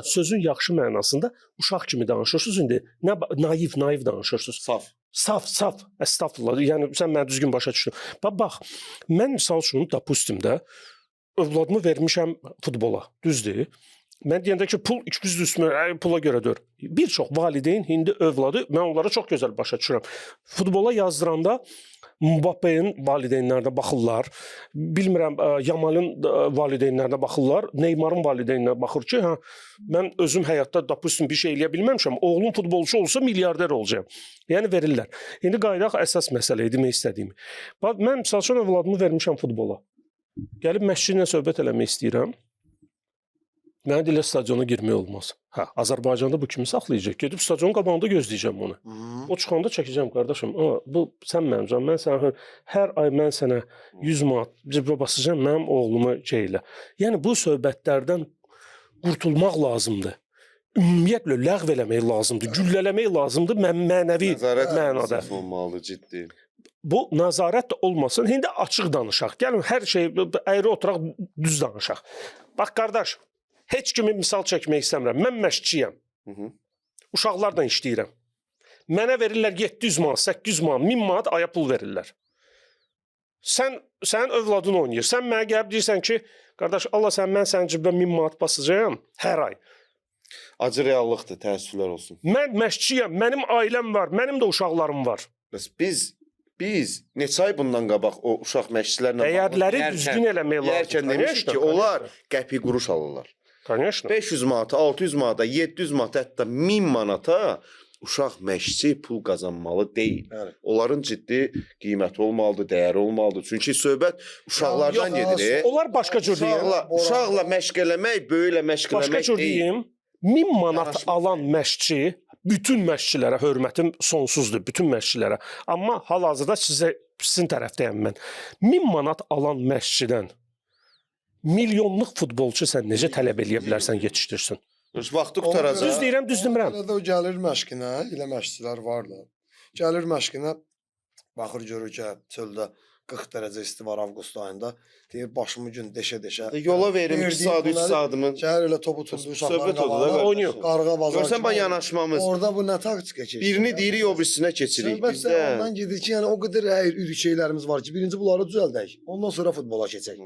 sözün yaxşı mənasında uşaq kimi danışırsınız indi. Nə naiv danışırsınız. Saf. Estağfurullah. Yəni sən məni düzgün başa düşdün. Bax, mən misal üçün допустим də övladımı vermişəm futbola. Düzdür? Mən deyəndə ki, pul pula görə deyir. Bir çox valideyn indi övladı, mən onlara çox gözəl başa düşürəm. Futbola yazdıranda Mbappe'nin valideynlərinə baxırlar. Bilmirəm, Yamal'ın valideynlərinə baxırlar. Neymar'ın valideynlərinə baxır ki, mən özüm həyatda допустим bir şey eləyə bilməmişəm. Oğlum futbolçu olsa milyarder olacağam. Yəni verirlər. İndi qaydaq əsas məsələyə demək istədiyim. Mən misal üçün övladımı vermişəm futbola. Gəlib məşqçi ilə söhbət eləmək istəyirəm. Mənə deyirlər stadiona girmək olmaz. Azərbaycanda bu kimi saxlayacaq. Gedib stadionun qabağında gözləyəcəm onu. O çıxanda çəkəcəm, qardaşım. Bu sən mənim canım. Mən sənə hər ay mən sənə 100 manat cibə basacağam mənim oğlumu şeylə. Yəni bu söhbətlərdən qurtulmaq lazımdır. Ümumiyyətlə ləğv eləmək lazımdır. Güllələmək lazımdır mənəvi mənada. Nəzarət olmalı, ciddi. Bu nəzarət də olmasın. İndi açıq danışaq. Gəlin hər şey əyri oturaq, düz danışaq. Bax qardaş, heç kimi misal çəkmək istəmirəm. Mən məşqçiyəm. Uşaqlarla işləyirəm. Mənə verirlər 700 manat, 800 manat, 1000 manat aya pul verirlər. Sənin övladın oynayır. Sən mənə gəlib deyirsən ki, qardaş, Allah mən sənin cibə 1000 manat basacağım hər ay. Acı reallıqdır, təəssüflər olsun. Mən məşqçiyəm, mənim ailəm var, mənim də uşaqlarım var. Biz neçə ay bundan qabaq o uşaq məşqçilərlə dəyərləri düzgün eləmək lazım. Yerkən demişik ki, onlar qəpik quruş alırlar. 500 manata, 600 manata, 700 manata, hətta 1000 manata uşaq məşqçi pul qazanmalı deyil. Onların ciddi qiyməti olmalıdır, dəyəri olmalıdır. Çünki söhbət uşaqlardan gedir. Onlar başqa cür deyim. Uşaqla məşq eləmək, böyüklə məşq eləmək deyil. Başqa cür deyim. 1000 manat alan məşqçi, bütün məşqçilərə hörmətim sonsuzdur, bütün məşqçilərə. Amma hal-hazırda sizin tərəfdəyəm mən. 1000 manat alan məşqçidən milyonluq futbolçu sən necə tələb eləyə bilərsən yetişdirsin? Vaxtı qutaracaq. Düz deyirəm, düz demirəm. O gəlir məşqinə, elə məşqçilər varlar. Gəlir məşqinə, baxır görür ki, çöldə 40 dərəcə isti var avqust ayında. Deyir, başımı gün deşə-deşə. Yola verim 2 saat, 3 saatımı. Gəlir elə topu tutdu uşaqların qabağına. Oynuyor. Qarğa bazar. Görsən bu yanaşmamız. Orada bu nə taktika keçir? Birini deyirik, o birisinə keçirik. Söhbət də ondan gedir ki, yəni o qədər ürkəklərimiz var ki, birinci bunları düzəldək. Ondan sonra futbola keçək.